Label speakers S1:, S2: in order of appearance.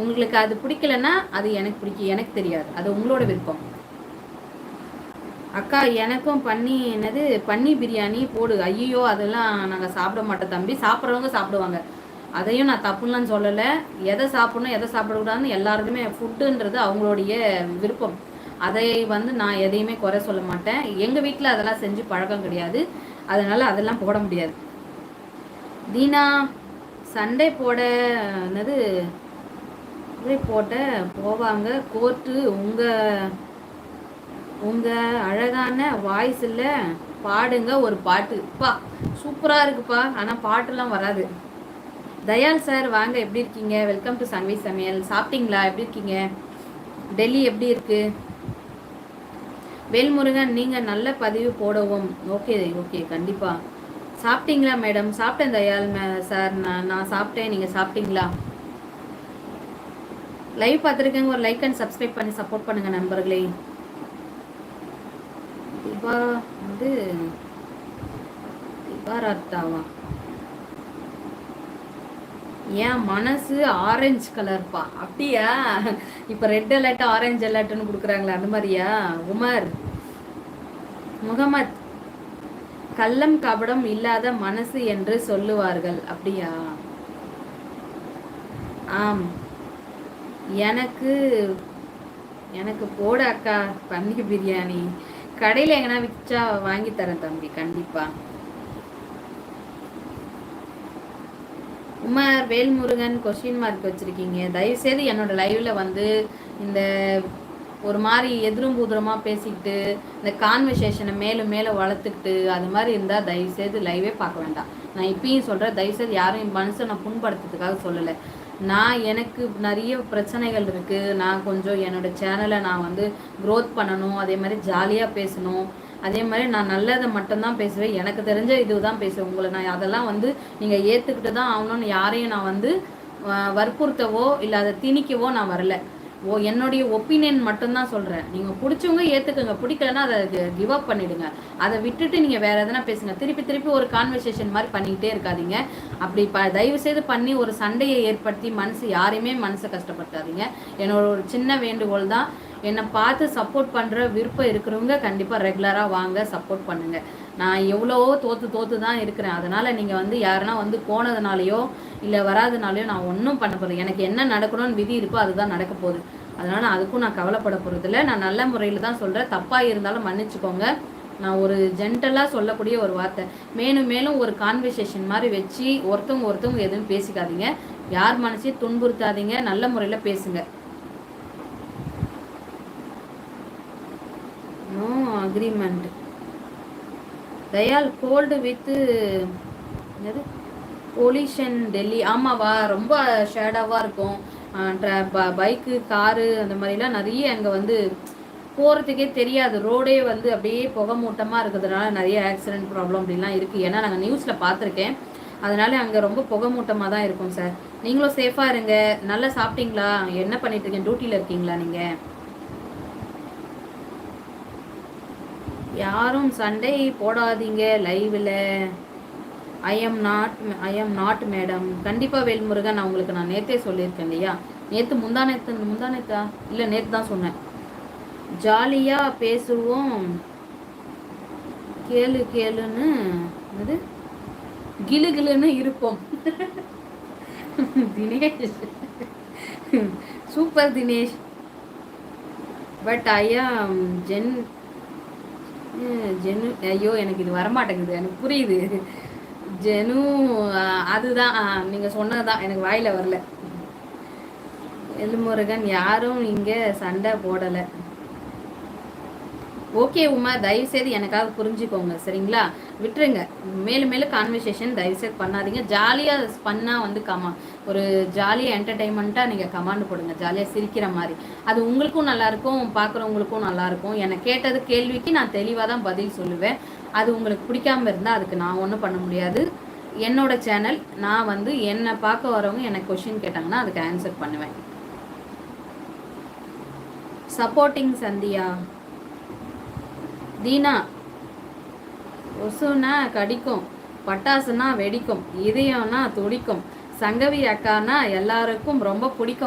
S1: உங்களுக்கு அது பிடிக்கலன்னா அது எனக்கு தெரியாது, அது உங்களோட விருப்பம். அக்கா எனக்கும் என்னது பன்னி பிரியாணி போடு. ஐயோ அதெல்லாம் நாங்கள் சாப்பிட மாட்டோம் தம்பி. சாப்பிட்றவங்க சாப்பிடுவாங்க, அதையும் நான் தப்புலாம் சொல்லலை. எதை சாப்பிடணும் எதை சாப்பிடக்கூடாதுன்னு எல்லாருக்குமே ஃபுட்டுன்றது அவங்களுடைய விருப்பம். அதை நான் எதையுமே குறை சொல்ல மாட்டேன். எங்கள் வீட்டில் அதெல்லாம் செஞ்சு பழக்கம் கிடையாது, அதனால் அதெல்லாம் போட முடியாது. தீனா சண்டே போட என்னது போட்ட போவாங்க கோர்ட்டு. உங்கள் அழகான வாய்ஸில் பாடுங்க ஒரு பாட்டு. சூப்பராக இருக்குப்பா, ஆனால் பாட்டுலாம் வராது. தயால் சார் வாங்க, எப்படி இருக்கீங்க? வெல்கம் டு சன்வி சமையல். சாப்பிட்டீங்களா? எப்படி இருக்கீங்க? டெல்லி எப்படி இருக்கு? வேல்முருகன் நீங்கள் நல்ல பதிவு போடவும். ஓகே ஓகே, கண்டிப்பாக. சாப்பிட்டீங்களா மேடம்? சாப்பிட்டேன் தயால் சார், நான் சாப்பிட்டேன். நீங்கள் சாப்பிட்டீங்களா? லைவ் பார்த்துருக்கேங்க, ஒரு லைக் அண்ட் சப்ஸ்கிரைப் பண்ணி சப்போர்ட் பண்ணுங்க நண்பர்களே. திபாராத்தாவா ஏன் மனசு ஆரஞ்சு கலர்ப்பா? அப்படியா? இப்போ ரெட் அலர்ட் ஆரஞ்சு அலர்ட்னு கொடுக்குறாங்களா, அந்த மாதிரியா? உமர் முகமத் கள்ளம் கபடம் இல்லாத மனசு என்று சொல்லுவார்கள், அப்படியா? ஆம், எனக்கு போட அக்கா பன்னி பிரியாணி. கடையில் எங்கன்னா விற்றா வாங்கி தரேன் தம்பி, கண்டிப்பா. உமர் வேல்முருகன் கொஸ்டின் மார்க் வச்சிருக்கீங்க. தயவுசெய்து என்னோட லைவ்ல இந்த ஒரு மாதிரி எதிரும் பூதுரமாக பேசிக்கிட்டு இந்த கான்வர்சேஷனை மேலும் மேலே வளர்த்துக்கிட்டு அது மாதிரி இருந்தால் தயவுசெய்து லைவே பார்க்க வேண்டாம். நான் இப்பயும் சொல்கிறேன், தயவுசெய்து யாரும் என் மனசை நான் புண்படுத்துறதுக்காக சொல்லலை. எனக்கு நிறைய பிரச்சனைகள் இருக்குது. நான் கொஞ்சம் என்னோடய சேனலை நான் க்ரோத் பண்ணணும், அதே மாதிரி ஜாலியாக பேசணும், அதே மாதிரி நான் நல்லதை மட்டும்தான் பேசுவேன். எனக்கு தெரிஞ்ச இதுதான் பேசுவேன். உங்களை நான் அதெல்லாம் நீங்கள் ஏற்றுக்கிட்டு தான் ஆகணும்னு யாரையும் நான் வற்புறுத்தவோ இல்லை அதை திணிக்கவோ நான் வரல. என்னுடைய ஒப்பீனியன் மட்டும்தான் சொல்கிறேன். நீங்கள் பிடிச்சவங்க ஏற்றுக்குங்க, பிடிக்கலன்னா அதை கிவ் அப் பண்ணிவிடுங்க. அதை விட்டுட்டு நீங்கள் வேறு எதனா பேசுங்க. திருப்பி ஒரு கான்வர்சேஷன் மாதிரி பண்ணிக்கிட்டே இருக்காதீங்க. அப்படி தயவுசெய்து பண்ணி ஒரு சண்டையை ஏற்படுத்தி யாரையுமே மனசை கஷ்டப்படுத்தாதீங்க. என்னோட ஒரு சின்ன வேண்டுகோள் தான். என்னை பார்த்து சப்போர்ட் பண்ணுற விருப்பம் இருக்கிறவங்க கண்டிப்பாக ரெகுலராக வாங்க, சப்போர்ட் பண்ணுங்கள். நான் எவ்வளவோ தோற்று தான் இருக்கிறேன். அதனால் நீங்கள் யாருன்னா போனதுனாலையோ இல்லை வராதுனாலையோ நான் ஒன்றும் பண்ண போகிறேன். எனக்கு என்ன நடக்கணும்னு விதி இருக்கோ அதுதான் நடக்க போகுது. அதனால் அதுக்கும் நான் கவலைப்பட போகிறதில்ல. நான் நல்ல முறையில் தான் சொல்கிறேன். தப்பாக இருந்தாலும் மன்னிச்சுக்கோங்க. நான் ஒரு ஜென்டலாக சொல்லக்கூடிய ஒரு வார்த்தை. மேலும் ஒரு கான்வர்சேஷன் மாதிரி வச்சு ஒருத்தவங்க எதுவும் பேசிக்காதீங்க. யார் மனசையும் துன்புறுத்தாதீங்க. நல்ல முறையில் பேசுங்க. No agreement. தயால் கோல்டு வித் என்னது பொல்யூஷன் டெல்லி. ஆமாவா, ரொம்ப ஷேடாவாக இருக்கும். பைக்கு காரு அந்த மாதிரிலாம் நிறைய அங்கே போகிறதுக்கே தெரியாது. ரோடே அப்படியே புகை மூட்டமாக இருக்கிறதுனால நிறைய ஆக்சிடென்ட் ப்ராப்ளம் அப்படிலாம் இருக்குது. ஏன்னா நாங்கள் நியூஸில் பார்த்துருக்கேன். அதனால அங்கே ரொம்ப புகை மூட்டமாக தான் இருக்கும் சார். நீங்களும் சேஃபாக இருங்க. நல்லா சாப்பிட்டீங்களா? என்ன பண்ணிட்டு இருக்கீங்க? டியூட்டியில் இருக்கீங்களா நீங்கள்? யாரும் சண்டை போடாதீங்க லைவில். I am not madam. கண்டிப்பாக வேல்முருகன், நான் உங்களுக்கு நேற்றே சொல்லியிருக்கேன் இல்லையா? முந்தானேத்தா இல்லை, நேற்று தான் சொன்னேன். ஜாலியாக பேசுவோம், கேளுன்னு அது கிளுன்னு இருப்போம். தினேஷ் சூப்பர் தினேஷ். பட் ஐயா ஜெனு ஐயோ எனக்கு இது வரமாட்டேங்குது. எனக்கு புரியுது ஜெனு, அதுதான் நீங்கள் சொன்னதுதான் எனக்கு வாயில் வரல. வேல்முருகன் யாரும் இங்கே சண்டை போடலை. ஓகே உமா, தயவுசெய்து எனக்காக புரிஞ்சுக்கோங்க சரிங்களா? விட்டுருங்க. மேலும் கான்வர்சேஷன் தயவுசெய்து பண்ணாதீங்க. ஜாலியாக பண்ணால் ஒரு ஜாலியாக என்டர்டெயின்மெண்ட்டாக நீங்கள் கமாண்ட் போடுங்க, ஜாலியாக சிரிக்கிற மாதிரி. அது உங்களுக்கும் நல்லாயிருக்கும், பார்க்குறவங்களுக்கும் நல்லாயிருக்கும். எனக்கு கேட்டது கேள்விக்கு நான் தெளிவாக தான் பதில் சொல்லுவேன். அது உங்களுக்கு பிடிக்காமல் இருந்தால் அதுக்கு நான் ஒன்றும் பண்ண முடியாது. என்னோட சேனல், நான் என்னை பார்க்க வரவங்க எனக்கு கொஷின் கேட்டாங்கன்னா அதுக்கு ஆன்சர் பண்ணுவேன். சப்போர்ட்டிங் சந்தியா. தீனா, ஒசுனா கடிக்கும், பட்டாசுனா வெடிக்கும், இதயம்னா துடிக்கும், சங்கவி அக்கானா எல்லாருக்கும் ரொம்ப பிடிக்கும்.